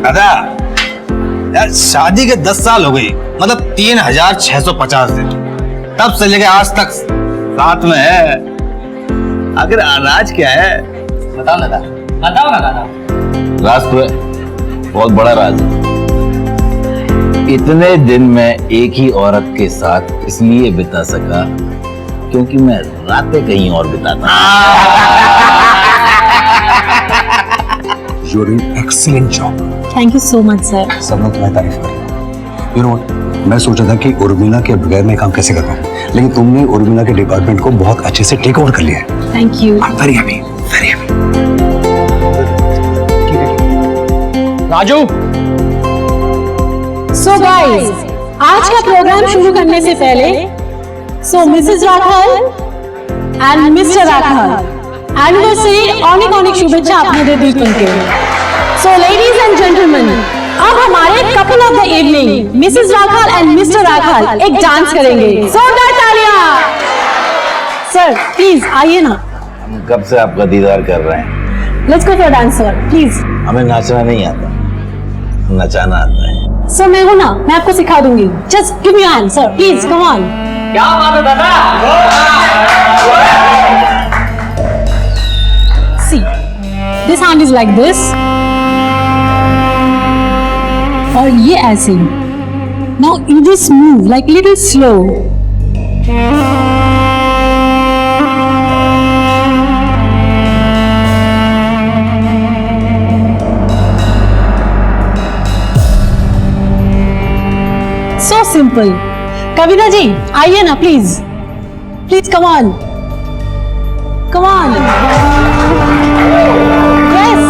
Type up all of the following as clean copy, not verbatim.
दादा यार शादी के 10 साल हो गई, मतलब 3650 दिन, तब से लेके आज तक साथ में है। आखिर राज क्या है? बताओ ना दादा, बताओ ना दादा। राज तो है, बहुत बड़ा राज है। इतने दिन मैं एक ही औरत के साथ इसलिए बिता सका क्योंकि मैं रातें कहीं और बिताता। You're doing excellent job. Thank you so much sir. सब लोग तुम्हारी तारीफ करें। You know what? मैं सोचा था कि उर्मिला के बगैर मैं काम कैसे कर पाऊँ, लेकिन तुमने उर्मिला के डिपार्टमेंट को बहुत अच्छे से टेक ओवर कर लिया है। Thank you. I'm very happy, very happy. Raju, so guys, आज का प्रोग्राम शुरू करने से पहले Mrs Rathore and mister Rathore anniversary अनेक शुभेच्छा अपने दे दी तुमके। सो लेडीज एंड जेंटलमैन, अब हमारे couple of the evening Mrs Rathore and mister Rathore एक डांस करेंगे। जोरदार तालियां। सर प्लीज आइए ना। हम कब से आपका दीदार कर रहे हैं। Let's go for dance sir please. हमें नाचना नहीं आता, नचाना आता है। सर मैं हूं ना, मैं आपको सिखा दूंगी। Just give me your hand sir please, come on. क्या बात है दादा? See, this hand is like this, और ये ऐसे। Now in this move, like little slow. So simple. कविता जी आइए ना please, please come on, come on. Yes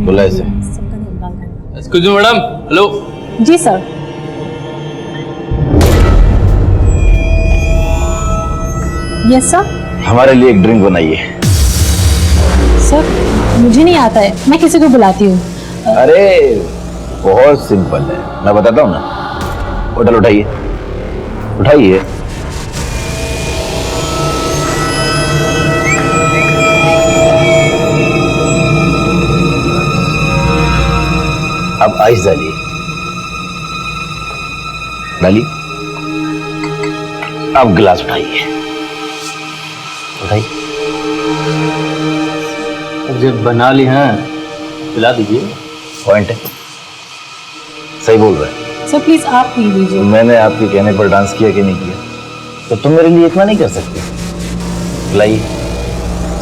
बोला इसे। Excuse me madam, hello. जी सर। Yes sir. हमारे लिए एक ड्रिंक बनाइए। सर मुझे नहीं आता है, मैं किसी को बुलाती हूँ। अरे बहुत सिंपल है, मैं बताता हूँ ना। बोतल उठाइए, उठाइए। अब आइस डालिए, डालिए। अब गिलास उठाइए, उठाइए। जब बना ली हैं पिला दीजिए। पॉइंट है, सही बोल रहे हैं। सर प्लीज आप पी लीजिए। मैंने आपके कहने पर डांस किया कि नहीं किया, तो तुम मेरे लिए इतना नहीं कर सकते। पिलाइए।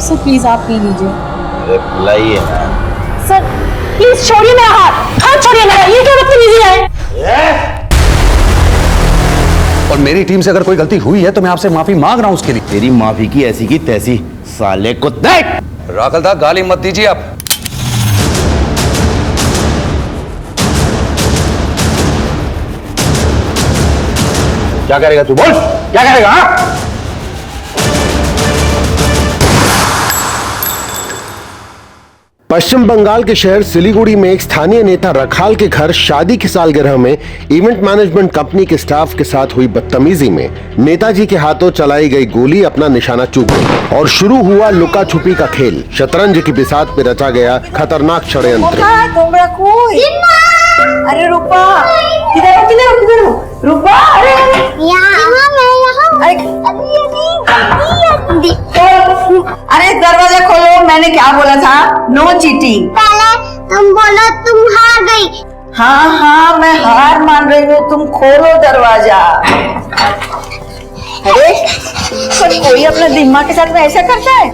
सर प्लीज आप पी लीजिए। अरे पिलाइए ना। सर प्लीज छोड़िए मेरा हाथ, हाथ छोड़िए मेरा। ये क्या बदतमीजी है? और मेरी टीम से अगर कोई गलती हुई है तो मैं आपसे माफी मांग रहा हूं उसके लिए। तेरी माफी की ऐसी की तैसी, साले कुत्ते। राखल दा, गाली मत दीजिए आप। क्या करेगा तू, बोल क्या करेगा? हाँ? पश्चिम बंगाल के शहर सिलीगुड़ी में एक स्थानीय नेता रखाल के घर शादी की सालगिरह में इवेंट मैनेजमेंट कंपनी के स्टाफ के साथ हुई बदतमीजी में नेताजी के हाथों चलाई गई गोली अपना निशाना चूक गई और शुरू हुआ लुका छुपी का खेल। शतरंज की बिसात पे रचा गया खतरनाक षड्यंत्र। अरे रूपा, किधर हो रूपा? अरे अरे दरवाजा खोलो, मैंने क्या बोला था? No cheating. पहले तुम बोलो तुम हार गई। हाँ मैं हार मान रही हूँ, तुम खोलो दरवाजा। अरे पर कोई अपने दिमाग के साथ में ऐसा करता है?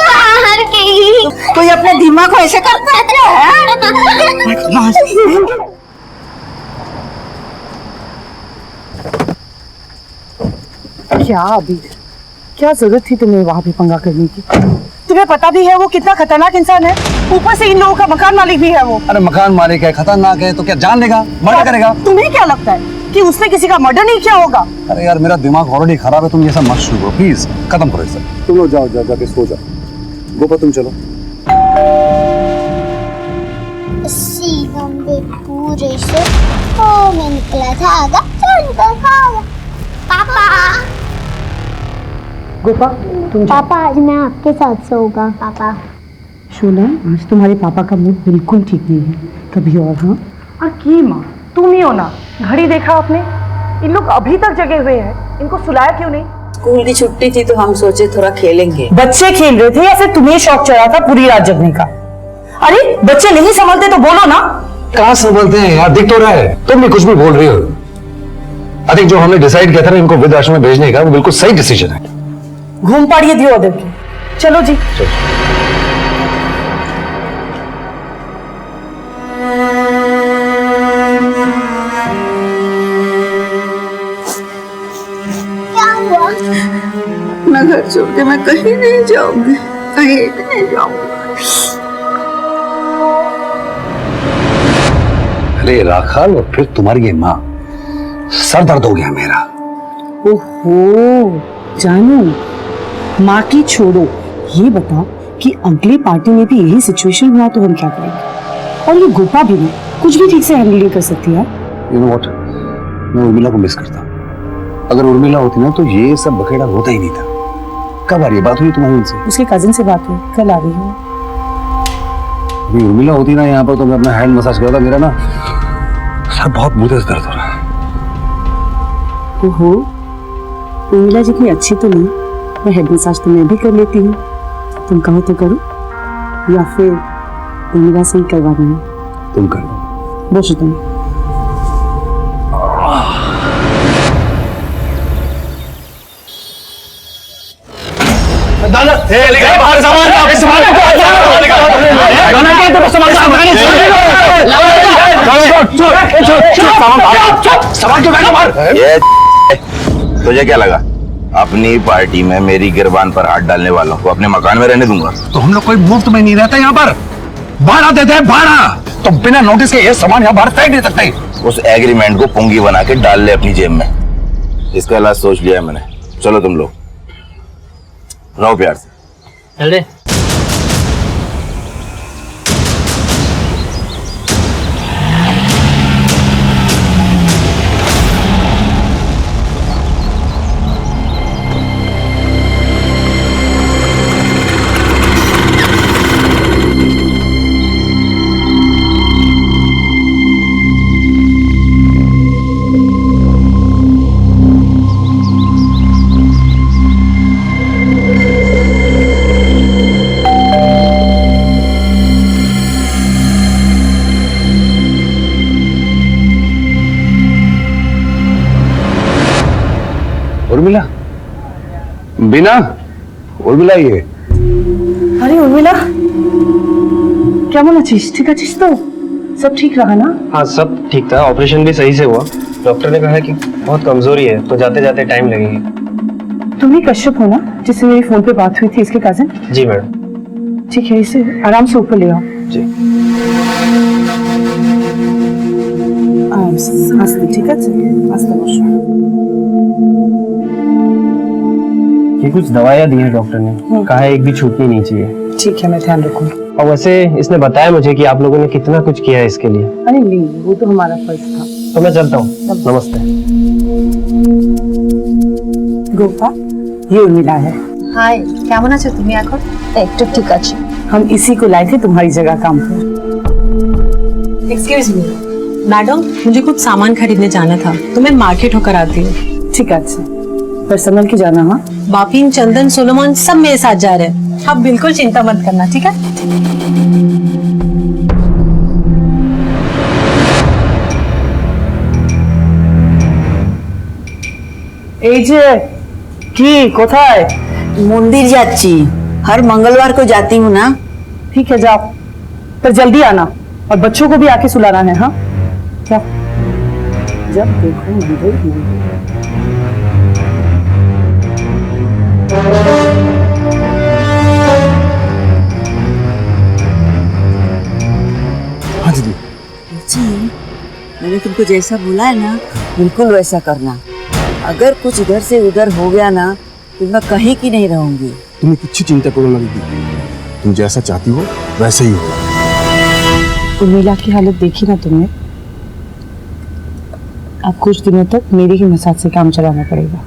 हार गई। कोई अपने दिमाग को ऐसे करता है क्या? क्या अभी क्या जरूरत थी तुम्हें वहाँ भी पंगा करने की? तुम्हें पता भी है वो कितना खतरनाक इंसान है, ऊपर से इन लोगों का मकान मालिक भी है वो। अरे मकान मालिक है, खतरनाक है तो क्या जान लेगा, मर्डर करेगा? तुम्हें क्या लगता है कि उसने किसी का मर्डर नहीं किया होगा? अरे यार मेरा दिमाग ऑलरेडी खराब है, तुम ये सब मत शुरू करो प्लीज, खत्म करो ये सब। तुम लोग जाओ जाके सो जाओ। गोपा तुम चलो। लंबे पूरे से मैं निकला था आगा चल खाया। पापा गोपा तुम जाओ। पापा आज मैं आपके साथ सोऊंगा। पापा शोना, आज तुम्हारे पापा का मूड बिल्कुल ठीक नहीं है, कभी और। हाँ और की माँ तुम ही हो ना, घड़ी देखा आपने? इन लोग अभी तक जगे हुए हैं, इनको सुलाया क्यों नहीं? स्कूल की छुट्टी थी तो हम सोचे थोड़ा खेलेंगे। बच्चे खेल रहे थे या फिर तुम्हें शौक चढ़ा था पूरी रात जगने का? अरे बच्चे नहीं संभलते तो बोलो ना। कहाँ संभलते हैं यार, दिख तो रहा है, तुम भी कुछ भी बोल रही हो। आई थिंक जो हमने डिसाइड किया था ना इनको वृद्ध आश्रम में भेजने का, वो बिल्कुल सही डिसीजन है। घूम पाड़िए दियो उधर की। चलो जी। क्या हुआ? अपना घर छोड़ के मैं कहीं नहीं जाऊंगी, कहीं भी नहीं जाऊंगी। अरे राखाल और फिर तुम्हारी ये माँ, सर दर्द हो गया मेरा। ओहो जानू, माँ की छोड़ो, ये बताओ कि अगली पार्टी में भी यही सिचुएशन हुआ तो हम क्या करेंगे? और ये गोपा भी नहीं, कुछ भी ठीक से हैंडल नहीं कर सकती है। यू नो व्हाट, मैं उर्मिला को मिस करता हूँ। अगर उर्मिला होती ना तो ये सब बखेड़ा होता ही नहीं था। कब आ रही है बात हुई तुम्हारी उनसे? उसके कजिन से बात हुई, कल आ रही है। अभी उर्मिला होती ना यहाँ पर तो मैं अपना हैंड मसाज करता। मेरा ना सर बहुत बुरे से दर्द हो रहा है। ओहो, उर्मिला जितनी अच्छी तो नहीं, मैं हेड मसाज तो मैं भी कर लेती हूँ। तुम कहो तो करो या फिर उर्मिला से ही करवाना है? तुम कर लो। बसो तुम। तुझे क्या लगा अपनी पार्टी में मेरी गिरबान पर हाथ डालने वालों को अपने मकान में रहने दूंगा? तो हम लोग कोई मुफ्त में नहीं रहता यहाँ पर, भाड़ा देते हैं भाड़ा। तो बिना नोटिस के ये सामान यहाँ बाहर फेंक नहीं सकते। उस एग्रीमेंट को पुंगी बना के डाल ले अपनी जेब में। इसका इलाज सोच लिया है मैंने। चलो तुम लोग रहो प्यार से। चले उर्मिला, बिना उर्मिला ये। अरे उर्मिला, কেমন আছিস? ঠিক আছিস তো? सब ठीक रहा ना? हाँ सब ठीक था, ऑपरेशन भी सही से हुआ। डॉक्टर ने कहा है कि बहुत कमजोरी है तो जाते जाते टाइम लगेगी। तुम ही कश्यप हो ना जिससे मेरी फोन पे बात हुई थी, इसके कजिन? जी मैडम। ठीक है, इसे आराम से ऊपर ले आओ। जी आराम से, आस्ते, ठीक है? आस्ते बसो। ये कुछ दवाइयाँ दी है डॉक्टर ने, कहा है एक भी छूटनी नहीं चाहिए। ठीक है, मैं ध्यान रखूंगी। और वैसे इसने बताया मुझे कि आप लोगों ने कितना कुछ किया है इसके लिए। अरे नहीं, वो तो हमारा फर्ज था। तो मैं चलता हूँ, नमस्ते। गोपा, ये उर्मिला है। हाय, কেমন আছো তুমি এখন? একটু ঠিক আছে। हम इसी को लाए थे तुम्हारी जगह काम पर। एक्सक्यूज मी मैडम, मुझे कुछ सामान खरीदने जाना था तो मैं मार्केट होकर आती हूँ। ठीक है, अच्छा, पर संभल के जाना। हाँ, बापिन, चंदन, सोलोमन सब मेरे साथ जा रहे हैं। आप बिल्कुल चिंता मत करना, ठीक है? এই যে কি, কোথায়? मंदिर যাচ্ছি, हर मंगलवार को जाती हूँ ना। ठीक है, जाओ, पर जल्दी आना और बच्चों को भी आके सुलाना है। हाँ, जाओ। जब देखो मंदिर मंदिर। हाँ दीदी। मैंने तुमको जैसा बोला है ना बिल्कुल वैसा करना। अगर कुछ इधर से उधर हो गया ना तो मैं कहीं की नहीं रहूंगी। तुम्हें कुछ चिंता करो ना दीदी, तुम जैसा चाहती हो वैसे ही होगा। उर्मिला की हालत देखी ना तुमने, अब कुछ दिनों तक मेरी ही मसाज से काम चलाना पड़ेगा।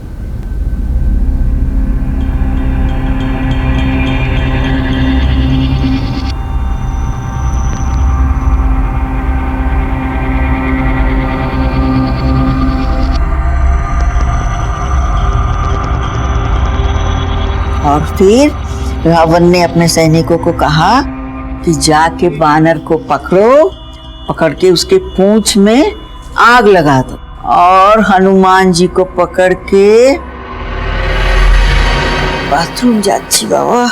और फिर रावण ने अपने सैनिकों को कहा कि जाके बानर को पकड़ो, पकड़ के उसके पूंछ में आग लगा दो, और हनुमान जी को पकड़ के बाथरूम जाच्छी बाबा।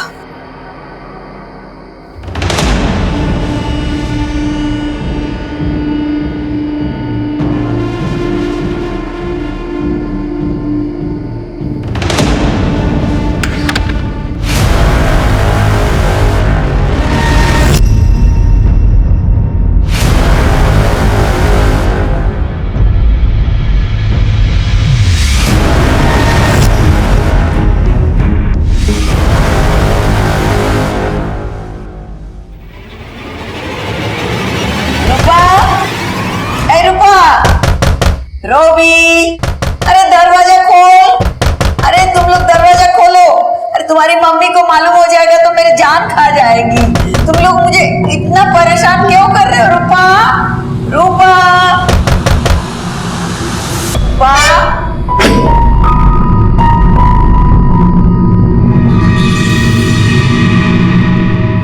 रोबी, अरे दरवाजा खोल, अरे तुम लोग दरवाजा खोलो। अरे तुम्हारी मम्मी को मालूम हो जाएगा तो मेरी जान खा जाएगी। तुम लोग मुझे इतना परेशान क्यों कर रहे हो? रूपा, रूपा, रूपा।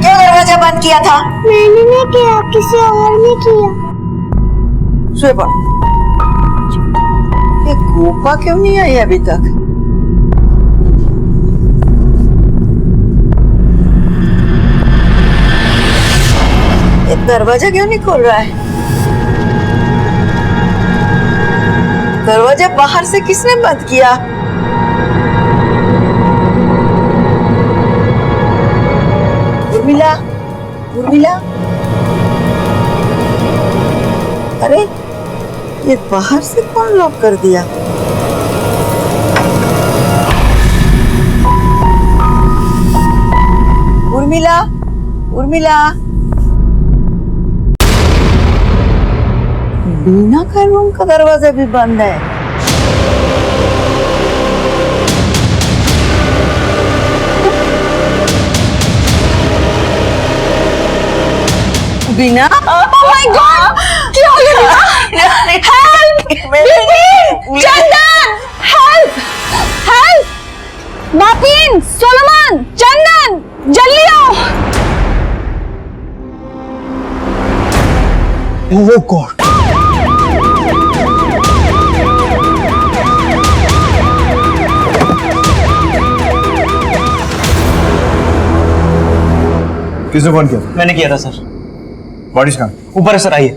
क्यों दरवाजा बंद किया था? मैंने नहीं किया, किसी और ने किया। सोए पड़। ये गोपा क्यों नहीं आई अभी तक? ये दरवाजा क्यों नहीं खोल रहा है? दरवाजा बाहर से किसने बंद किया? उर्मिला, उर्मिला, अरे ये बाहर से कौन लॉक कर दिया? उर्मिला, उर्मिला, बीना का रूम का दरवाजा भी बंद है। बीना, Oh my God! क्या हो गया? Help! बिपिन! चंदन! Help! Help! बापिन! सोलोमन! चंदन! जल्दी आओ! Oh God! किसने फोन किया? मैंने किया था सर। बॉडी कहाँ? ऊपर है सर, आइए।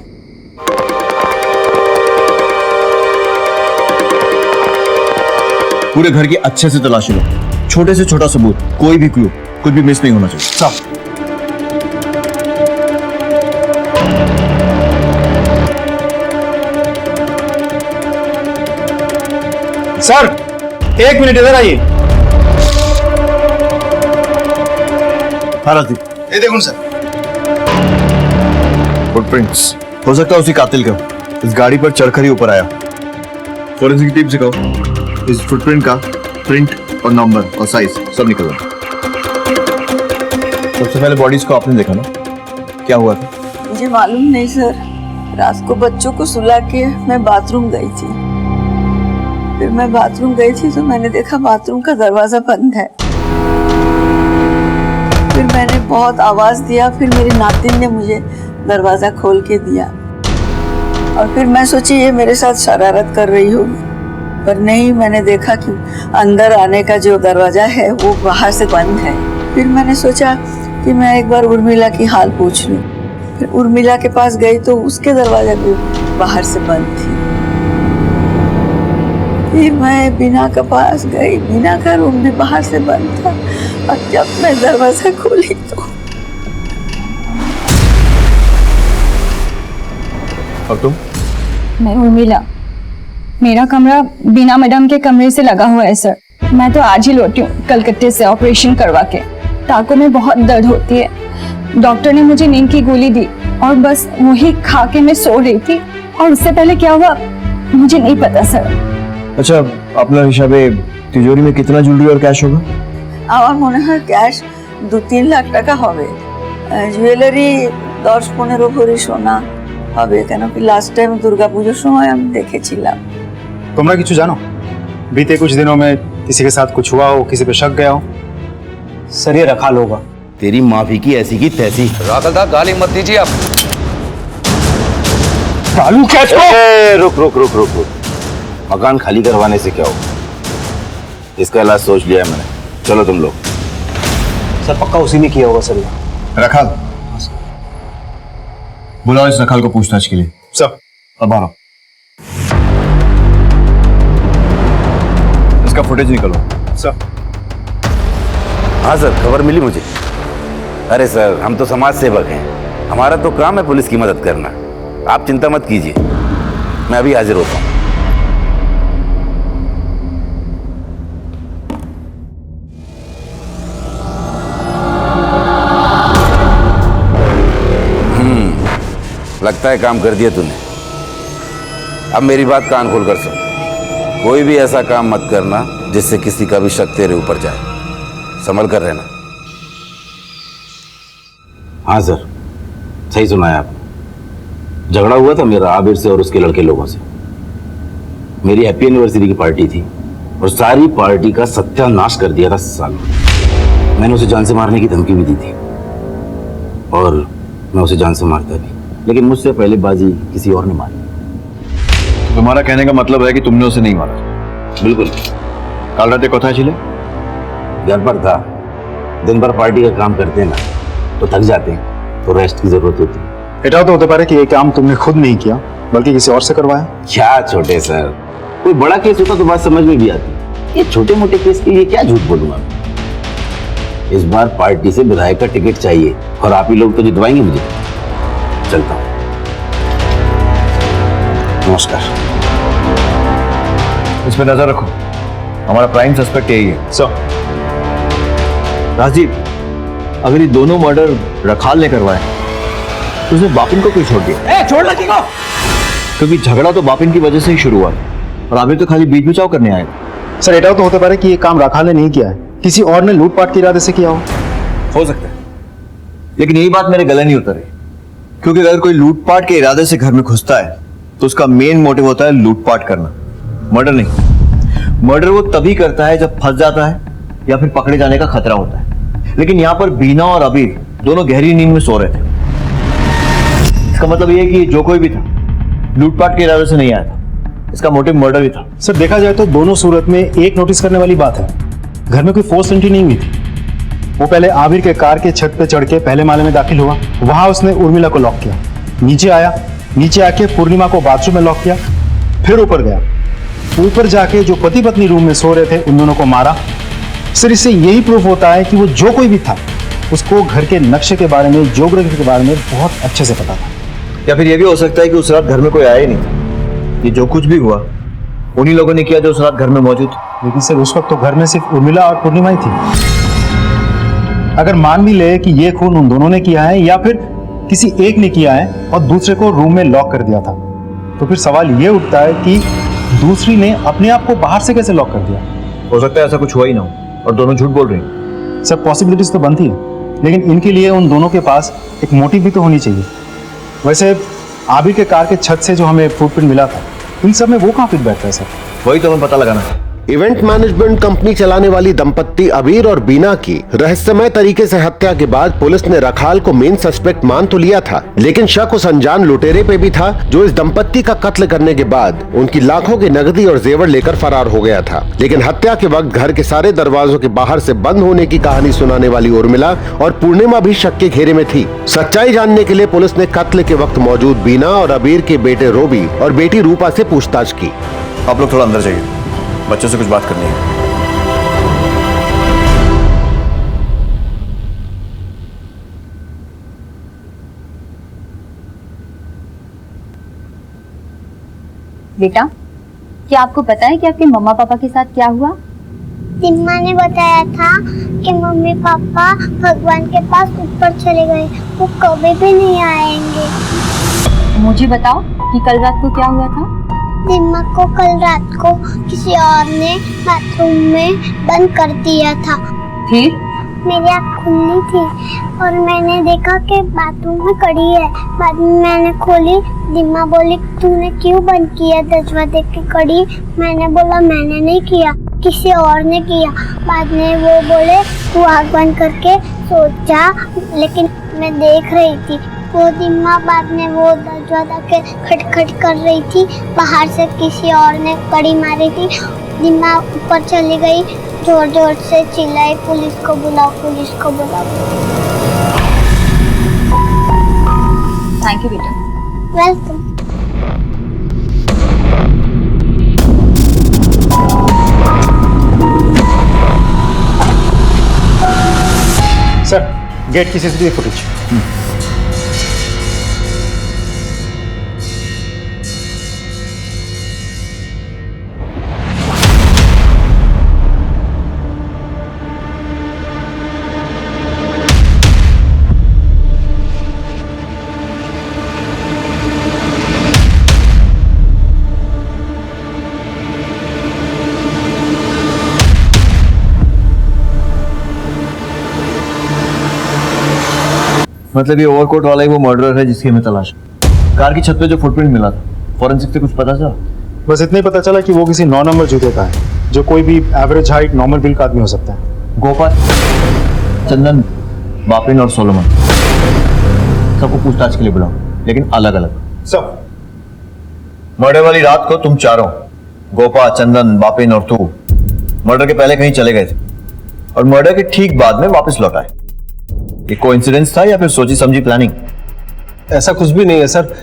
पूरे घर की अच्छे से तलाशी लो, छोटे से छोटा सबूत, कोई भी क्लू, कुछ भी मिस नहीं होना चाहिए। साफ। सर 1 मिनट इधर आइए। हाँ राजदीप, ये देखो सर, फुटप्रिंट्स हो सकता है उसी कातिल का। इस गाड़ी पर चढ़कर ही ऊपर आया। फॉरेंसिक टीम से कहो इस फुटप्रिंट का प्रिंट और नंबर और साइज सब निकलवा। सबसे पहले बॉडीज को आपने देखा ना, क्या हुआ था? मुझे मालूम नहीं सर, रात को बच्चों को सुला के मैं बाथरूम गई थी। फिर मैं बाथरूम गई थी तो मैंने देखा बाथरूम का दरवाजा बंद है। फिर मैंने बहुत आवाज दिया, फिर मेरी नातिन ने मुझे दरवाजा खोल के दिया और फिर मैं सोची ये मेरे साथ शरारत कर रही होगी, पर नहीं, मैंने देखा कि अंदर आने का जो दरवाजा है वो बाहर से बंद है। फिर मैंने सोचा कि मैं एक बार उर्मिला की हाल पूछ लूं। फिर उर्मिला के पास गई तो उसके दरवाजा भी बाहर से बंद थी। फिर मैं बीना के पास गई, बीना का रूम भी बाहर से बंद था और जब मैं दरवाजा खोली तो और तुम मैं उर्मिला, मेरा कमरा बीना मैडम के कमरे से लगा हुआ है सर। मैं तो आज ही लौटी हूँ कलकत्ते से ऑपरेशन करवा के। टाँकों में बहुत दर्द होती है। डॉक्टर ने मुझे नींद की गोली दी और बस वही खा के मैं सो रही थी, और उससे पहले क्या हुआ मुझे नहीं पता सर। अच्छा, अपना हिसाबे तिजोरी में कितना ज्वेलरी और कैश होगा? আমার মনে হয় ক্যাশ 2-3 লাখ টাকা হবে। জুয়েলারি 10-15 ভরি সোনা হবে, কেন কি লাস্ট টাইম দুর্গাপূজার সময় আমি দেখেছিলাম। तुमरा किछु जानो? बीते कुछ दिनों में किसी के साथ कुछ हुआ हो, किसी पे शक गया हो? सर ये रखाल होगा। तेरी माफी की ऐसी की तैसी। राखल साहब गाली मत दीजिए आप। कालू कैसे? रुक रुक रुक रुक रुक। मकान खाली करवाने से क्या होगा? इसका इलाज सोच लिया है मैंने। चलो तुम लोग। सर पक्का उसी ने किया होगा सर ये। रखाल, बुलाओ इस रखाल को पूछताछ के लिए। सब अब आ रहा हूं। इसका फुटेज निकालो। सर। हाँ सर, खबर मिली मुझे। अरे सर, हम तो समाज सेवक हैं, हमारा तो काम है पुलिस की मदद करना। आप चिंता मत कीजिए, मैं अभी हाजिर होता हूँ। लगता है काम कर दिया तूने। अब मेरी बात कान खोल कर सुन, कोई भी ऐसा काम मत करना जिससे किसी का भी शक तेरे ऊपर जाए। संभल कर रहना। हाँ सर, सही सुना है आपने। झगड़ा हुआ था मेरा आबिर से और उसके लड़के लोगों से। मेरी हैप्पी एनिवर्सरी की पार्टी थी और सारी पार्टी का सत्यानाश कर दिया था साल। मैंने उसे जान से मारने की धमकी भी दी थी और मैं उसे जान से मारता भी, लेकिन मुझसे पहले बाजी किसी और ने मारी। तुम्हारा कहने का मतलब है कि तुमने उसे नहीं मारा? बिल्कुल। काल रात कोথায় ছিলে? घर पर था। दिन भर पार्टी का काम करते हैं ना, तो थक जाते हैं, तो रेस्ट की जरूरत होती है। एटाও तो होते पारे कि ये काम तुमने खुद नहीं किया बल्कि किसी और से करवाया। क्या छोटे सर, कोई बड़ा केस होता तो बात समझ में भी आती। ये छोटे मोटे केस के लिए क्या झूठ बोलूंगा। इस बार पार्टी से विधायक का टिकट चाहिए और आप ही लोग तो जितवाएंगे मुझे। चलता हूं। नमस्कार। इस पे नजर रखो, हमारा प्राइम सस्पेक्ट यही है। सर। राजीव, अगर ये दोनों मर्डर रखाल ने करवाए तो उसने बापिन को क्यों छोड़ दिया? छोड़ लड़की को। क्योंकि झगड़ा तो बापिन की वजह से ही शुरू हुआ और आबिर तो खाली बीच बचाव करने आए। सर एटाও तो होते पारे कि ये काम राखाल ने नहीं किया है, किसी और ने लूटपाट के इरादे से किया हो सकता है, लेकिन यही बात मेरे गले नहीं उतरी। क्योंकि अगर कोई लूटपाट के इरादे से घर में घुसता है तो उसका मेन मोटिव होता है लूटपाट करना, मर्डर नहीं। मर्डर वो तभी करता है जब फंस जाता है या फिर पकड़े जाने का खतरा होता है। लेकिन यहाँ पर बीना और अबीर दोनों गहरी नींद में सो रहे थे। इसका मतलब ये है कि जो कोई भी था लूटपाट के इरादे से नहीं आया था, इसका मोटिव मर्डर ही था। सर देखा जाए तो दोनों सूरत में एक नोटिस करने वाली बात है, घर में कोई फोर्स एंट्री नहीं हुई थी। वो पहले आबिर के कार के छत पे चढ़ के पहले माले में दाखिल हुआ, वहां उसने उर्मिला को लॉक किया, नीचे आया, नीचे आके पूर्णिमा को बाथरूम में लॉक किया, फिर ऊपर गया, ऊपर जाके जो पति पत्नी रूम में सो रहे थे उन दोनों को मारा। सर इससे यही प्रूफ होता है कि वो जो कोई भी था उसको घर के नक्शे के बारे में, ज्योग्राफी के बारे में बहुत अच्छे से पता था। या फिर यह भी हो सकता है कि उस रात घर में कोई आया ही नहीं। ये जो कुछ भी हुआ उन्हीं लोगों ने किया जो उस रात घर में मौजूद। लेकिन सर उस वक्त तो घर में सिर्फ उर्मिला और पूर्णिमा ही थी। अगर मान भी ले कि ये खून उन दोनों ने किया है या फिर किसी एक ने किया है और दूसरे को रूम में लॉक कर दिया था, तो फिर सवाल ये उठता है कि दूसरी ने अपने आप को बाहर से कैसे लॉक कर दिया। हो सकता है ऐसा कुछ हुआ ही ना हो और दोनों झूठ बोल रहे हैं। सब पॉसिबिलिटीज तो बनती है, लेकिन इनके लिए उन दोनों के पास एक मोटिव भी तो होनी चाहिए। वैसे आबिर के कार के छत से जो हमें फुटप्रिंट मिला था, इन सब में वो कहाँ फिट बैठता है सर? वही तो हमें पता लगाना है। इवेंट मैनेजमेंट कंपनी चलाने वाली दंपत्ति अबीर और बीना की रहस्यमय तरीके से हत्या के बाद पुलिस ने रखाल को मेन सस्पेक्ट मान तो लिया था, लेकिन शक उस अनजान लुटेरे पे भी था जो इस दंपत्ति का कत्ल करने के बाद उनकी लाखों की नकदी और जेवर लेकर फरार हो गया था। लेकिन हत्या के वक्त घर के सारे दरवाजों के बाहर से बंद होने की कहानी सुनाने वाली उर्मिला और पूर्णिमा भी शक के घेरे में थी। सच्चाई जानने के लिए पुलिस ने कत्ल के वक्त मौजूद बीना और अबीर के बेटे रोबी और बेटी रूपा से पूछताछ की। आप लोग थोड़ा अंदर जाइए, बच्चों से कुछ बात करनी है। बेटा, क्या आपको पता है कि आपके मम्मा पापा के साथ क्या हुआ? दिम्मा ने बताया था कि मम्मी पापा भगवान के पास ऊपर चले गए, वो कभी भी नहीं आएंगे। मुझे बताओ कि कल रात को क्या हुआ था? दिम्मा को कल रात को किसी और ने बाथरूम में बंद कर दिया था। फिर? मेरी आँख खुली थी और मैंने देखा कि बाथरूम में कड़ी है। बाद में मैंने खोली, दिम्मा बोली तूने क्यों बंद किया दरवाजे की कड़ी? मैंने बोला मैंने नहीं किया, किसी और ने किया। बाद में वो बोले तू आँख बंद करके सो जा, लेकिन मैं देख रही थी वो दिम्मा बाद में वो दरवाजा के खटखट कर रही थी, बाहर से किसी और ने कड़ी मारी थी। दिम्मा ऊपर चली गई, जोर जोर से चिल्लाई पुलिस को बुलाओ, पुलिस को बुलाओ। थैंक यू बेटा। वेलकम। सर, गेट की सीसीटीवी फुटेज। मतलब ये ओवरकोट वाला ही वो मर्डरर है जिसकी हमें तलाश है। कार की छत पे जो फुटप्रिंट मिला था, फॉरेंसिक से कुछ पता चला? बस इतना ही पता चला कि वो किसी 9 नंबर जूते का है, जो कोई भी एवरेज हाइट नॉर्मल बिल्ड का आदमी हो सकता है। गोपाल, चंदन, बापिन और सोलोमन सबको पूछताछ के लिए बुलाओ, लेकिन अलग अलग। सब मर्डर वाली रात को तुम चारों, गोपा, चंदन, बापिन और तू, मर्डर के पहले कहीं चले गए थे और मर्डर के ठीक बाद में वापस लौट आए। ये कोइंसिडेंस था या फिर सोची समझी प्लानिंग? ऐसा कुछ भी नहीं है सर,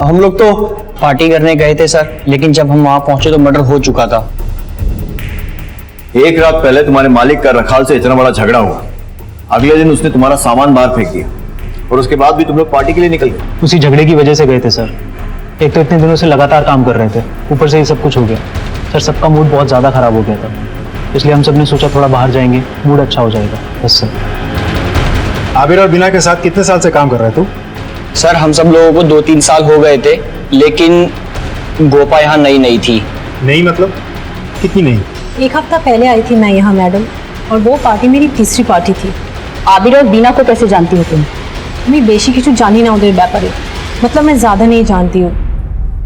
हम लोग तो पार्टी करने गए थे सर, लेकिन जब हम वहां पहुंचे तो मर्डर हो चुका था। एक रात पहले तुम्हारे मालिक का रखाल से इतना बड़ा झगड़ा हुआ, अगले दिन उसने तुम्हारा सामान बाहर फेंक दिया और उसके बाद भी तुम लोग पार्टी के लिए निकल गए। उसी झगड़े की वजह से गए थे सर। एक तो इतने दिनों से लगातार काम कर रहे थे, ऊपर से ये सब कुछ हो गया। सर, सबका मूड बहुत ज्यादा खराब हो गया था, इसलिए हम सब ने सोचा थोड़ा बाहर जाएंगे, मूड अच्छा हो जाएगा। बस सर। आबिर और बिना के साथ कितने साल से काम कर रहे तू? सर, हम सब लोगों को 2-3 साल हो गए थे, लेकिन गोपा यहाँ नई थी। नहीं मतलब कितनी नहीं? 1 हफ्ता पहले आई थी मैं यहाँ मैडम, और वो पार्टी मेरी तीसरी पार्टी थी। आबिर और बीना को कैसे जानती हो तुम? मैं बेशी কিছু জানি না ওদের ব্যাপারে, मतलब मैं ज्यादा नहीं जानती हूँ,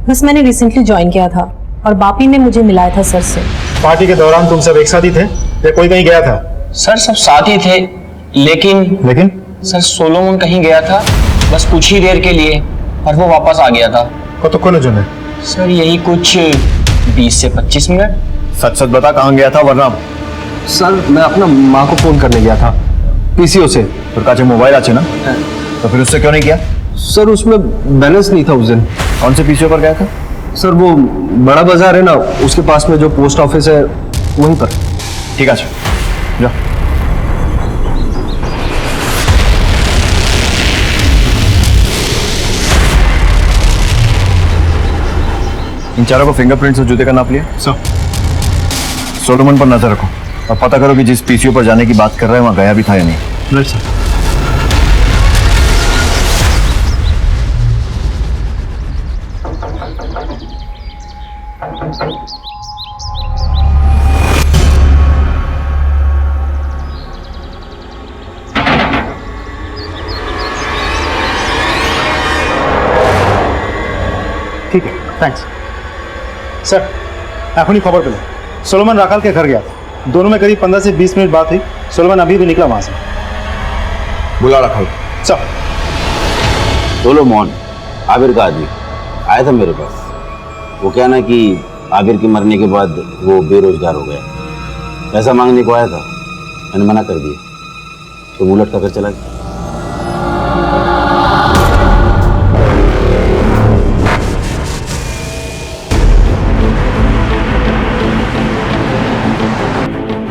बस मैंने रिसेंटली ज्वाइन किया था और बापी ने मुझे मिलाया था सर से। पार्टी के दौरान तुम सब एक साथ ही थे या कोई कहीं गया था? सर, सब साथ ही थे, लेकिन सर सोलोमन कहीं गया था बस कुछ ही देर के लिए और वो वापस आ गया था। कतক্ষণ জন্য? सर, यही कुछ 20 से 25 मिनट। सच सच बता, कहाँ गया था? वरना सर, मैं अपना माँ को फोन करने गया था पीसीओ से। तो काचे मोबाइल आचे ना, तो फिर उससे क्यों नहीं किया? सर, उसमें बैलेंस नहीं था उस दिन। कौन से पीसीओ पर गया था? सर, वो बड़ा बाजार है ना, उसके पास में जो पोस्ट ऑफिस है वहीं पर। ठीक है, जा। इन चारों को फिंगरप्रिंट्स और जूते का नाप लिया। सोलोमन पर नजर रखो और पता करो कि जिस पीसीओ पर जाने की बात कर रहे हैं वहां गया भी था या नहीं। Right sir. ठीक है, थैंक्स सर। एखनी खबर पेल सोलोमन राखाल के घर गया था, दोनों में करीब 15 से 20 मिनट बात हुई। सोलोमन अभी भी निकला वहां से। बुला राखाल। सर। सोलोमन आबिर का आदमी आया था मेरे पास। वो क्या ना कि आबिर के मरने के बाद वो बेरोजगार हो गया, पैसा मांगने को आया था, मैंने मना कर दिया तो मुंह लटका कर चला गया।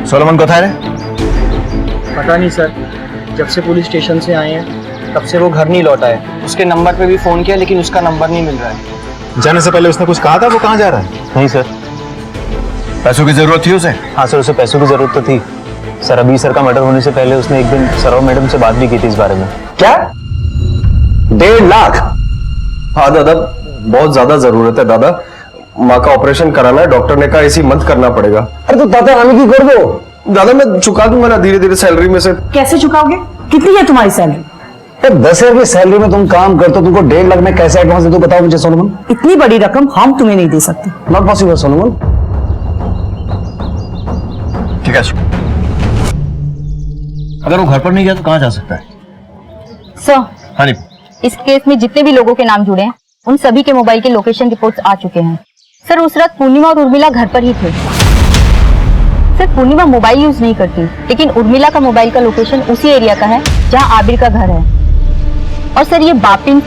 सोलोमन कोথায় रे? पता नहीं सर, जब से पुलिस स्टेशन से आए हैं तब से वो घर नहीं लौटा है। उसके नंबर पे भी फोन किया लेकिन उसका नंबर नहीं मिल रहा है। जाने से पहले उसने कुछ कहा था वो कहाँ जा रहा है? नहीं सर। पैसों की जरूरत थी उसे? हाँ सर, उसे पैसों की जरूरत तो थी सर। अभी सर का मर्डर होने से पहले उसने एक दिन सरोवर मैडम से बात भी की थी इस बारे में। क्या? 1.5 लाख? हाँ दादा, बहुत ज्यादा जरूरत है दादा। माँ का ऑपरेशन कराना है, डॉक्टर ने कहा ऐसी मत करना पड़ेगा। अरे तो दादा रानी की कर दो। दादा मैं चुका दूंगा ना धीरे धीरे सैलरी में से। कैसे चुकाओगे? कितनी है तुम्हारी सैलरी? 10,000 की सैलरी में तुम काम करते हो, तुमको 1.5 लाख में कैसे एडवांस दे? तो बताओ मुझे सोलोमन। इतनी बड़ी रकम हम तुम्हें नहीं दे सकते। Not possible Solomon. ठीक है, अगर वो घर पर नहीं गया तो कहाँ जा सकता है? सर, हाँ इस केस में जितने भी लोगों के नाम जुड़े हैं उन सभी के मोबाइल के लोकेशन रिपोर्ट्स आ चुके हैं। सर, उस रात पूर्णिमा और उर्मिला घर पर ही थे। सर, पूर्णिमा मोबाइल यूज नहीं करती, लेकिन उर्मिला का मोबाइल का लोकेशन उसी एरिया का है जहां आबिर का घर है। और सर, ये बापिन,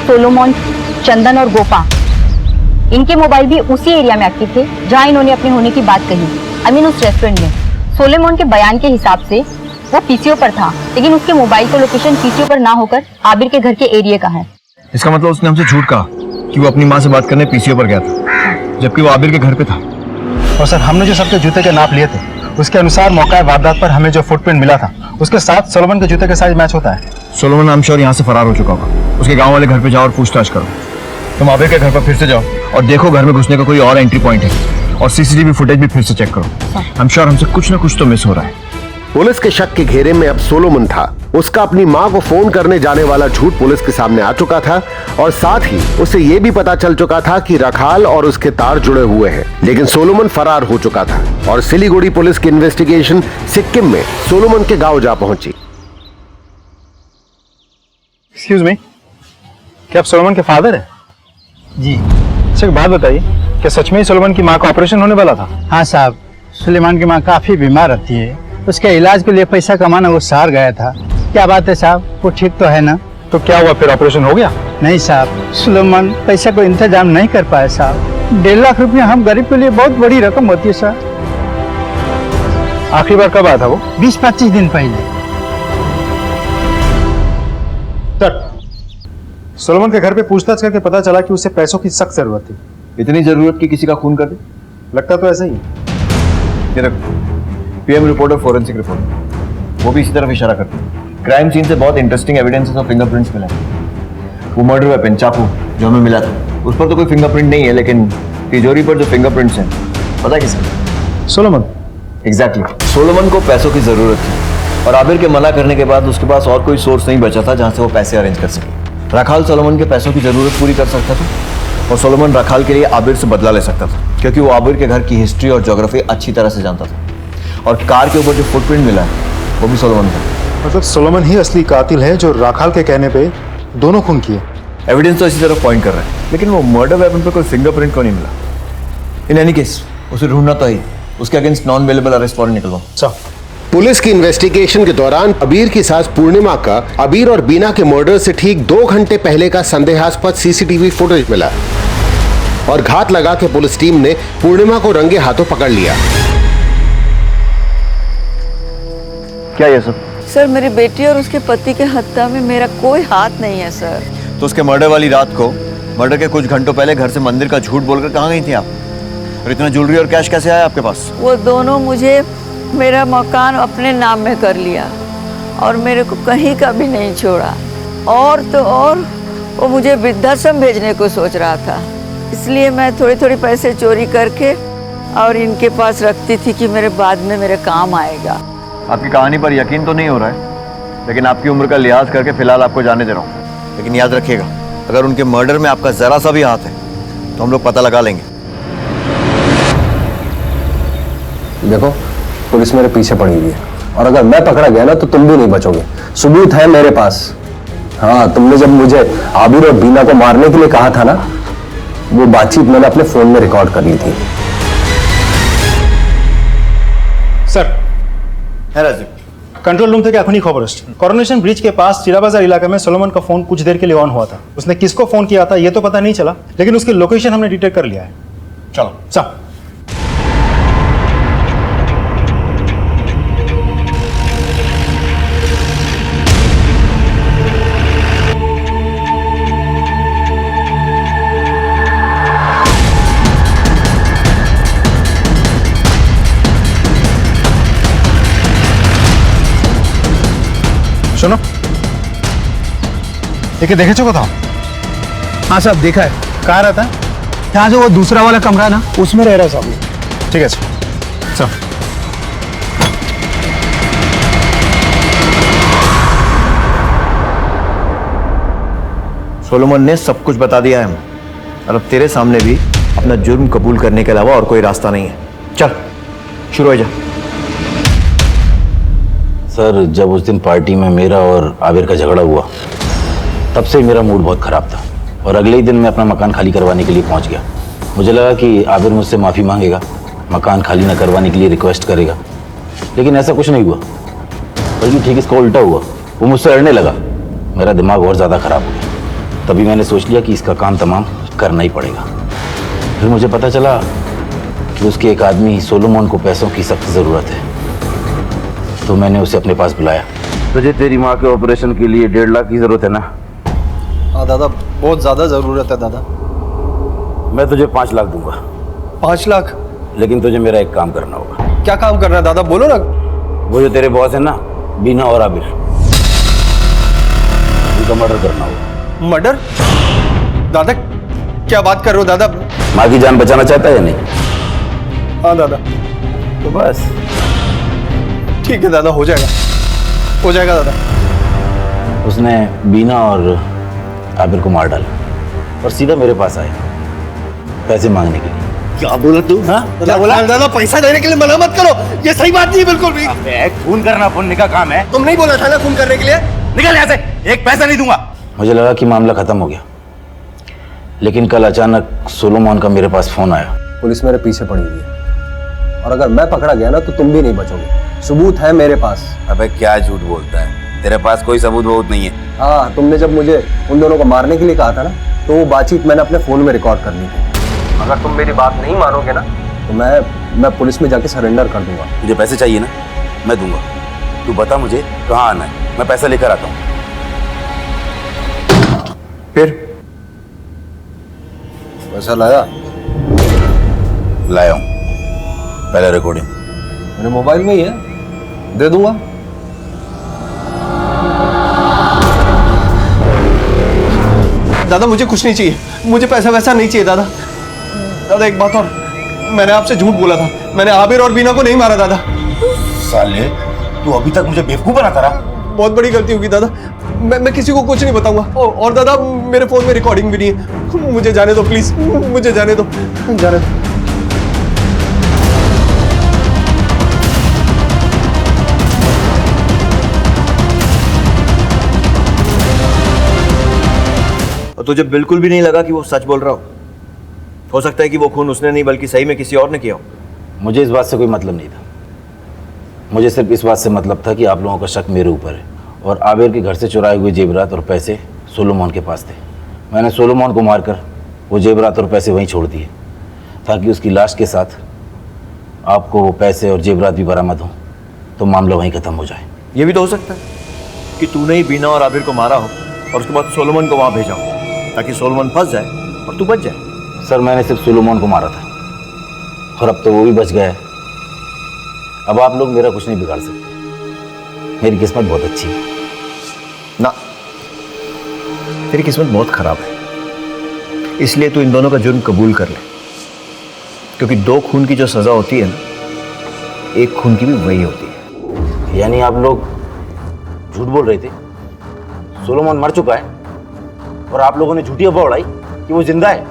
सोलोमन, चंदन और गोपा, इनके मोबाइल भी उसी एरिया में एक्टिव थे जहां इन्होंने अपने होने की बात कही। आई मीन उस रेस्टोरेंट में। सोलोमन के बयान के हिसाब से वो पीसीओ पर था, लेकिन उसके मोबाइल का लोकेशन पीसीओ पर ना होकर आबिर के घर के एरिया का है। इसका मतलब उसने हमसे झूठ कहा कि वो अपनी माँ से बात करने पीसीओ पर गया था, जबकि वो आबिर के घर पे था। और सर, हमने जो सबके जूते के नाप लिए थे उसके अनुसार मौका वारदात पर हमें जो फुटप्रिंट मिला था उसके साथ सोलोमन के जूते के साइज मैच होता है। सोलोमन नाम श्योर यहाँ से फरार हो चुका होगा। उसके गांव वाले घर पे जाओ और पूछताछ करो। तुम आबिर के घर पर फिर से जाओ और देखो घर में घुसने का कोई और एंट्री पॉइंट है, और सीसीटीवी फुटेज भी फिर से चेक करो। आई एम श्योर हमसे कुछ ना कुछ तो मिस हो रहा है। पुलिस के शक के घेरे में अब सोलोमन था। उसका अपनी मां को फोन करने जाने वाला झूठ पुलिस के सामने आ चुका था, और साथ ही उसे यह भी पता चल चुका था कि रखाल और उसके तार जुड़े हुए हैं। लेकिन सोलोमन फरार हो चुका था और सिलीगुड़ी पुलिस की इन्वेस्टिगेशन सिक्किम में सोलोमन के गांव जा पहुंची। एक्सक्यूज मी, क्या आप सोलोमन के फादर हैं? जी। अच्छा, एक बात बताइए, क्या सच में ही सोलोमन की माँ का ऑपरेशन होने वाला था? हाँ साहब, सुलेमान की माँ काफी बीमार रहती है, उसके इलाज के लिए पैसा कमाना वो शहर गया था। क्या बात है साहब, वो ठीक तो है ना? तो क्या हुआ, फिर ऑपरेशन हो गया? नहीं साहब, सुलेमान पैसा को इंतजाम नहीं कर पाया साहब। 1.5 लाख रुपया हम गरीब के लिए बहुत बड़ी रकम होती है साहब। आखिरी बार कब आया था वो? 20-25 दिन पहले। सर, सोलोमन के घर पे पूछताछ करके पता चला कि उसे पैसों की सख्त जरूरत थी। इतनी जरूरत कि किसी का खून कर दे? लगता तो ऐसा ही। ये देखो, पीएम रिपोर्ट और फोरेंसिक रिपोर्ट, वो भी इसी तरफ इशारा करते हैं। क्राइम सीन से बहुत इंटरेस्टिंग एविडेंसेस और फिंगरप्रिंट्स मिले। वो मर्डर वेपन चाकू जो हमें मिला था, उस पर तो कोई फिंगरप्रिंट नहीं है, लेकिन तिजोरी पर जो फिंगरप्रिंट्स हैं, पता है किसके? सोलोमन। एग्जैक्टली। सोलोमन को पैसों की जरूरत थी, और आबिर के मना करने के बाद उसके पास और कोई सोर्स नहीं बचा था जहां से वो पैसे अरेंज कर सके। रखाल सोलोमन के पैसों की जरूरत पूरी कर सकता था, और सोलोमन रखाल के लिए आबिर से बदला ले सकता था, क्योंकि वो आबिर के घर की हिस्ट्री और ज्योग्राफी अच्छी तरह से जानता था। और कार के ऊपर जो फुटप्रिंट मिला है वो भी सोलोमन था। मतलब सोलोमन ही असली कातिल है जो राखाल के कहने पे दोनों खून किए। एविडेंस तो इसी तरफ पॉइंट कर रहा है, लेकिन वो मर्डर वेपन पर कोई फिंगरप्रिंट को नहीं मिला। इन एनी केस उसे ढूंढना तो ही, उसके against non available arrest warrant निकलवाओ। पुलिस की इन्वेस्टिगेशन के दौरान अबीर की सास पूर्णिमा का अबीर और बीना के मर्डर से ठीक 2 घंटे पहले का संदेहास्पद सीसीटीवी फुटेज मिला, और घात लगा के पुलिस टीम ने पूर्णिमा को रंगे हाथों पकड़ लिया। क्या ये सब? सर, मेरी बेटी और उसके पति के हत्या में मेरा कोई हाथ नहीं है सर। तो उसके मर्डर वाली रात को, मर्डर के कुछ घंटों पहले घर से मंदिर का झूठ बोलकर कहाँ गई थी आप? और इतना ज्वेलरी और कैश कैसे आया आपके पास? वो दोनों मुझे मेरा मकान अपने नाम में कर लिया और मेरे को कहीं का भी नहीं छोड़ा। और तो और वो मुझे वृद्धाश्रम भेजने को सोच रहा था, इसलिए मैं थोड़ी थोड़ी पैसे चोरी करके और इनके पास रखती थी कि मेरे बाद में मेरे काम आएगा। आपकी कहानी पर यकीन तो नहीं हो रहा है, लेकिन आपकी उम्र का लिहाज करके फिलहाल आपको जाने दे रहा हूँ। लेकिन याद रखिएगा, अगर उनके मर्डर में आपका जरा सा भी हाथ है तो हम लोग पता लगा लेंगे। देखो, पुलिस मेरे पीछे पड़ी हुई है, और अगर मैं पकड़ा गया ना तो तुम भी नहीं बचोगे। सबूत है मेरे पास। हाँ, तुमने जब मुझे आबिर और बीना को मारने के लिए कहा था ना, वो बातचीत मैंने अपने फोन में रिकॉर्ड कर ली थी। सर, है राजीव, कंट्रोल रूम থেকে এখনই খবর আসছে। कोरोनेशन ब्रिज के पास चिरा बाजार इलाके में सोलोमन का फोन कुछ देर के लिए ऑन हुआ था। उसने किसको फोन किया था ये तो पता नहीं चला, लेकिन उसकी लोकेशन हमने डिटेक्ट कर लिया है। चलो चल। सुनो, लेकिन देखे चुका था? हाँ साहब देखा है। कहाँ रहता है? यहाँ जो वो दूसरा वाला कमरा है ना, उसमें रह रहा है साहब। ठीक है सर। सर सोलोमन ने सब कुछ बता दिया है और अब तेरे सामने भी अपना जुर्म कबूल करने के अलावा और कोई रास्ता नहीं है। चल शुरू हो जा। सर, जब उस दिन पार्टी में मेरा और आबिर का झगड़ा हुआ तब से मेरा मूड बहुत खराब था और अगले ही दिन मैं अपना मकान खाली करवाने के लिए पहुंच गया। मुझे लगा कि आबिर मुझसे माफ़ी मांगेगा, मकान खाली न करवाने के लिए रिक्वेस्ट करेगा, लेकिन ऐसा कुछ नहीं हुआ, बल्कि ठीक इसका उल्टा हुआ। वो मुझसे लड़ने लगा। मेरा दिमाग और ज़्यादा खराब हो गया। तभी मैंने सोच लिया कि इसका काम तमाम करना ही पड़ेगा। फिर मुझे पता चला कि उसके एक आदमी सोलोमन को पैसों की सख्त ज़रूरत है, तो मैंने उसे अपने पास बुलाया। तुझे तेरी माँ के ऑपरेशन के लिए 1.5 लाख की ज़रूरत है ना? हाँ दादा, बहुत ज़्यादा ज़रूरत है दादा। मैं तुझे 5 लाख दूंगा। 5 लाख? लेकिन तुझे मेरा एक काम करना होगा। क्या काम करना है दादा, बोलो ना। वो जो तेरे बॉस है ना, बीना और आबिर, उनका मर्डर करना होगा। मर्डर? दादा क्या बात कर रहे हो दादा? माँ की जान बचाना चाहता है या नहीं? हाँ दादा। तो बस ठीक है दादा, हो जाएगा, हो जाएगा दादा। उसने बीना और आबिर को मार डाला और सीधा मेरे पास आया पैसे मांगने के लिए। क्या बोला तू? हाँ? क्या बोला? दादा पैसा देने के लिए मना मत करो, ये सही बात नहीं है बिल्कुल भी। खून करना पुण्य का काम है। तुम नहीं बोला था ना खून करने के लिए? निकल यहाँ से, एक पैसा नहीं दूंगा। मुझे लगा कि मामला खत्म हो गया, लेकिन कल अचानक सोलोमन का मेरे पास फोन आया। पुलिस मेरे पीछे पड़ी हुई है और अगर मैं पकड़ा गया ना तो तुम भी नहीं बचोगे। सबूत है मेरे पास। अबे क्या झूठ बोलता है, तेरे पास कोई सबूत बहुत नहीं है। हाँ, तुमने जब मुझे उन दोनों को मारने के लिए कहा था ना, तो वो बातचीत मैंने अपने फोन में रिकॉर्ड कर ली थी। अगर तुम मेरी बात नहीं मानोगे ना तो मैं पुलिस में जाके सरेंडर कर दूंगा। तुझे पैसे चाहिए ना, मैं दूंगा। तू बता मुझे कहाँ आना है, मैं पैसा लेकर आता हूँ। फिर पैसा लाया? लाया हूँ, पहले रिकॉर्डिंग मेरे मोबाइल में ही है, दे दूंगा। दादा मुझे कुछ नहीं चाहिए, मुझे पैसा वैसा नहीं चाहिए दादा। दादा एक बात और, मैंने आपसे झूठ बोला था, मैंने आबिर और बीना को नहीं मारा दादा। साले, तू अभी तक मुझे बेवकूफ बनाता रहा। बहुत बड़ी गलती होगी दादा, मैं किसी को कुछ नहीं बताऊंगा। और दादा मेरे फोन में रिकॉर्डिंग भी नहीं है। मुझे जाने दो प्लीज, मुझे जाने दो, जाने दो। और तुझे बिल्कुल भी नहीं लगा कि वो सच बोल रहा हो सकता है कि वो खून उसने नहीं बल्कि सही में किसी और ने किया हो। मुझे इस बात से कोई मतलब नहीं था। मुझे सिर्फ इस बात से मतलब था कि आप लोगों का शक मेरे ऊपर है और आबिर के घर से चुराए हुए जेवरात और पैसे सोलोमन के पास थे। मैंने सोलोमन को मारकर वो जेवरात और पैसे वहीं छोड़ दिए ताकि उसकी लाश के साथ आपको वो पैसे और जेवरात भी बरामद हों, तो मामला वहीं ख़त्म हो जाए। ये भी तो हो सकता है कि तूने ही बीना और आबिर को मारा हो और उसके बाद सोलोमन को वहाँ भेजा हो ताकि सोलोमन फंस जाए और तू बच जाए। सर, मैंने सिर्फ सोलोमन को मारा था और अब तो वो भी बच गया है। अब आप लोग मेरा कुछ नहीं बिगाड़ सकते। मेरी किस्मत बहुत अच्छी है। ना, तेरी किस्मत बहुत खराब है, इसलिए तू इन दोनों का जुर्म कबूल कर ले, क्योंकि 2 खून की जो सजा होती है ना, 1 खून की भी वही होती है। यानी आप लोग झूठ बोल रहे थे, सोलोमन मर चुका है और आप लोगों ने झूठी अफवाह उड़ाई कि वो जिंदा है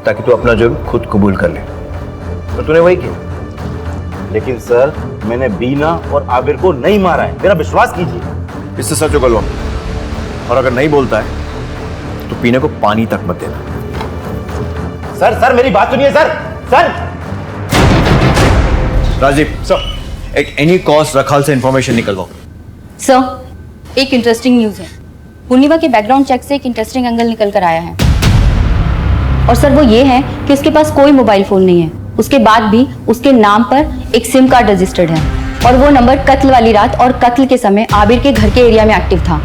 ताकि तू अपना जुर्म खुद कबूल कर ले, तो तूने वही किया। लेकिन सर, मैंने बीना और आबिर को नहीं मारा है, मेरा विश्वास कीजिए। इससे सच उगलवा, और अगर नहीं बोलता है तो पीने को पानी तक मत देना। सर मेरी बात सुनिए sir. Rajiv sir, at any cost Rakhal से इंफॉर्मेशन निकलवाओ। सर, एक इंटरेस्टिंग न्यूज है। पूर्णिमा के बैकग्राउंड चेक से एक इंटरेस्टिंग एंगल निकल कर आया है और सर वो ये है कि उसके पास कोई मोबाइल फोन नहीं है। उसके बाद भी उसके नाम पर एक सिम कार्ड रजिस्टर्ड है और वो नंबर कत्ल वाली रात और कत्ल के समय आबिर के घर के एरिया में एक्टिव था।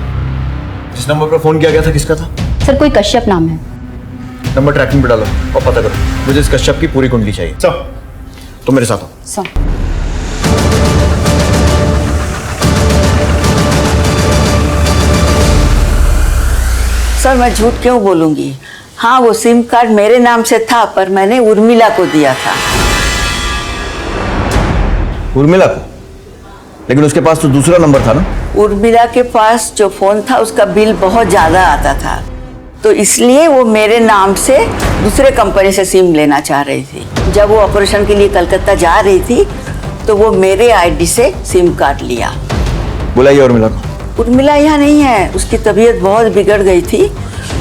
जिस नंबर पर फोन किया गया था किसका था? सर कोई कश्यप नाम है। नंबर ट्रैकिंग पे डालो और पता करो। मुझे इस कश्यप की पूरी कुंडली चाहिए। सर तुम मेरे साथ हो। सर सर मैं झूठ क्यों बोलूंगी। हाँ वो सिम कार्ड मेरे नाम से था पर मैंने उर्मिला को दिया था। उर्मिला को? लेकिन उसके पास तो दूसरा नंबर था ना। उर्मिला के पास जो फोन था उसका बिल बहुत ज्यादा आता था, तो इसलिए वो मेरे नाम से दूसरे कंपनी से सिम लेना चाह रही थी। जब वो ऑपरेशन के लिए कलकत्ता जा रही थी तो वो मेरे आईडी से सिम कार्ड लिया। बुलाइए उर्मिला को। उर्मिला यहाँ नहीं है, उसकी तबीयत बहुत बिगड़ गई थी,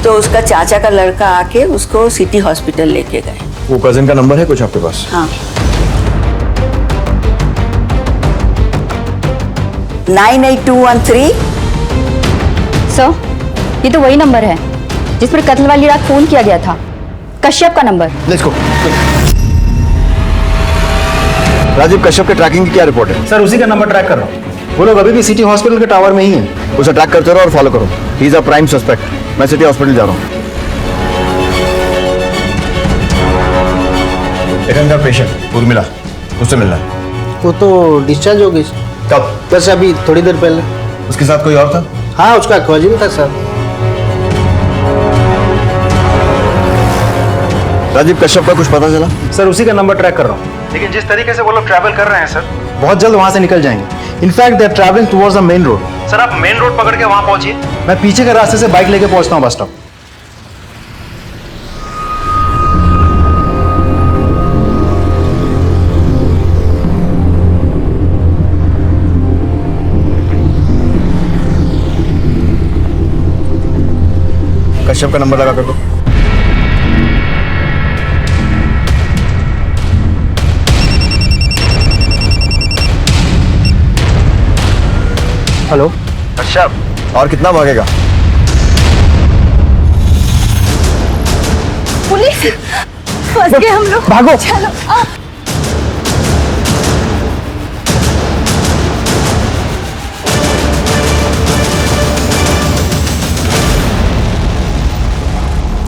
तो उसका चाचा का लड़का आके उसको सिटी हॉस्पिटल लेके गए। वो कजिन का नंबर है कुछ आपके पास? हाँ 98213। सर ये तो वही नंबर है जिस पर कत्ल वाली रात फोन किया गया था, कश्यप का number. Let's go. Rajiv Kashyap के ट्रैकिंग की क्या रिपोर्ट है? सर उसी का नंबर ट्रैक कर रहा हूँ, वो लोग अभी भी सिटी हॉस्पिटल के टावर में ही हैं। उसे ट्रैक करते रहो और फॉलो करो। He is a prime suspect. मैं सिटी हॉस्पिटल जा रहा हूँ। एक पेशेंट उर्मिला, उससे मिलना है। वो तो डिस्चार्ज हो गई। कब? बस अभी थोड़ी देर पहले। उसके साथ कोई और था? हाँ उसका कजिन था सर। राजीव कश्यप का कुछ पता चला? सर उसी का नंबर ट्रैक कर रहा हूँ, लेकिन जिस तरीके से वो लोग ट्रैवल कर रहे हैं सर, बहुत जल्द वहां से निकल जाएंगे। In fact they are travelling towards the main road. Sir आप मेन रोड पकड़ के वहां पहुंचिए, मैं पीछे के रास्ते से बाइक लेके पहुंचता हूँ बस स्टॉप। कश्यप का नंबर लगा कर दो। हेलो कश्यप, और कितना भागेगा? पुलिस फंस गए हम लोग। भागो। चलो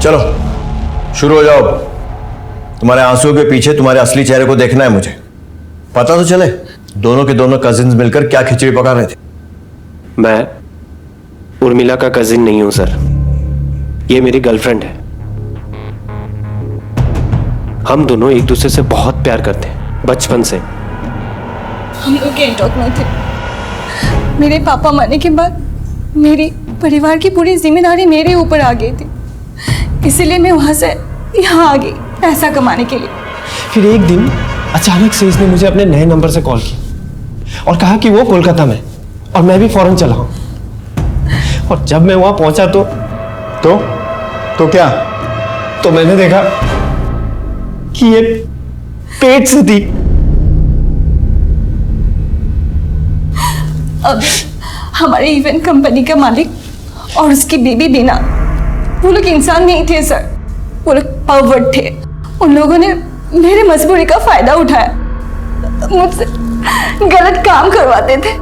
चलो शुरू हो जाओ। तुम्हारे आंसुओं के पीछे तुम्हारे असली चेहरे को देखना है मुझे। पता तो चले दोनों के दोनों कजिन्स मिलकर क्या खिचड़ी पका रहे थे। मैं उर्मिला का कजिन नहीं हूं सर, ये मेरी गर्लफ्रेंड है। हम दोनों एक दूसरे से बहुत प्यार करते हैं बचपन से। हम लोग गैंगटॉक में थे। मेरे पापा मरने के बाद मेरी परिवार की पूरी जिम्मेदारी मेरे ऊपर आ गई थी, इसीलिए मैं वहां से यहाँ आ गई पैसा कमाने के लिए। फिर एक दिन अचानक से इसने मुझे अपने नए नंबर से कॉल की और कहा कि वो कोलकाता में और मैं भी फौरन चला हूं। और जब मैं वहां पहुंचा तो क्या? तो मैंने देखा कि ये पेट से थी। अब हमारे इवेंट कंपनी का मालिक और उसकी बीबी बीना, वो लोग इंसान नहीं थे सर, वो लोग परवर्ट थे। उन लोगों ने मेरे मजबूरी का फायदा उठाया, मुझसे गलत काम करवाते थे।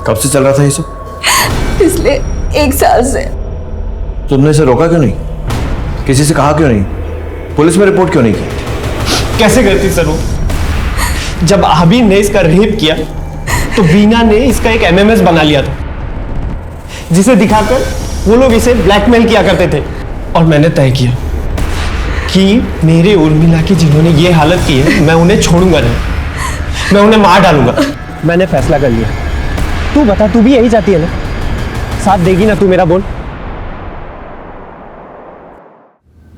कब से चल रहा था ये सब? पिछले 1 साल से। तुमने इसे रोका क्यों नहीं? किसी से कहा क्यों नहीं? पुलिस में रिपोर्ट क्यों नहीं की? कैसे करती सर वो? जब आबिर ने इसका रेप किया तो वीना ने इसका एक एमएमएस बना लिया था, जिसे दिखाकर वो लोग इसे ब्लैकमेल किया करते थे। और मैंने तय किया कि मेरे उर्मिला की जिन्होंने ये हालत की है, मैं उन्हें छोड़ूंगा नहीं, मैं उन्हें मार डालूंगा। मैंने फैसला कर लिया। तू बता, तू भी यही चाहती है ना? साथ देगी ना तू मेरा? बोल।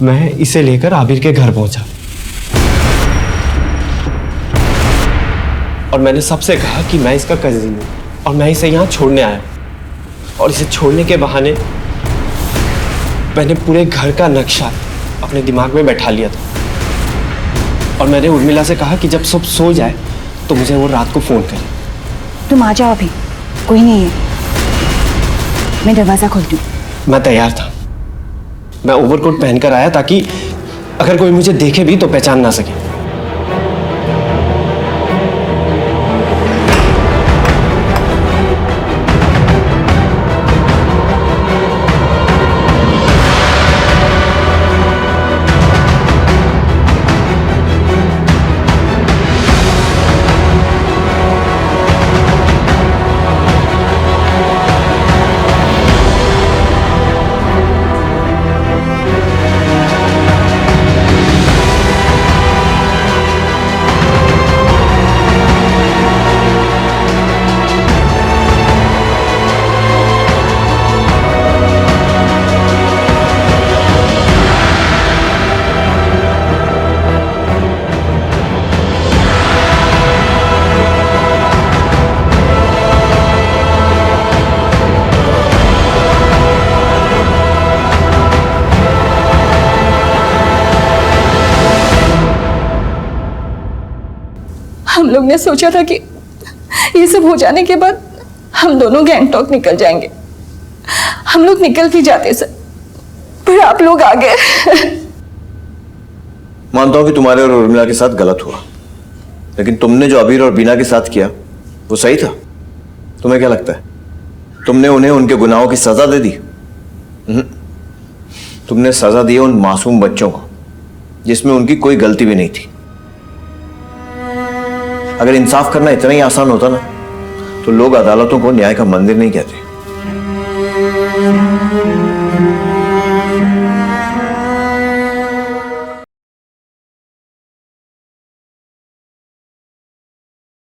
मैं इसे लेकर आबिर के घर पहुंचा और मैंने सबसे कहा कि मैं इसका कजिन हूं और मैं इसे यहां छोड़ने आया। और इसे छोड़ने के बहाने मैंने पूरे घर का नक्शा अपने दिमाग में बैठा लिया था। और मैंने उर्मिला से कहा कि जब सब सो जाए तो मुझे वो रात को फोन करे। तुम आ जाओ अभी, कोई नहीं है, मैं दरवाजा खोल दूं। मैं तैयार था। मैं ओवरकोट पहनकर आया ताकि अगर कोई मुझे देखे भी तो पहचान ना सके। हम लोग ने सोचा था कि ये सब हो जाने के बाद हम दोनों गैंगटॉक निकल जाएंगे। हम लोग निकल भी जाते सर, पर आप लोग आ गए। मानता हूं कि तुम्हारे और उर्मिला के साथ गलत हुआ, लेकिन तुमने जो अबीर और बीना के साथ किया वो सही था। तुम्हें क्या लगता है तुमने उन्हें उनके गुनाहों की सजा दे दी? तुमने सजा दी उन मासूम बच्चों को जिसमें उनकी कोई गलती भी नहीं थी। अगर इंसाफ करना इतना ही आसान होता ना तो लोग अदालतों को न्याय का मंदिर नहीं कहते।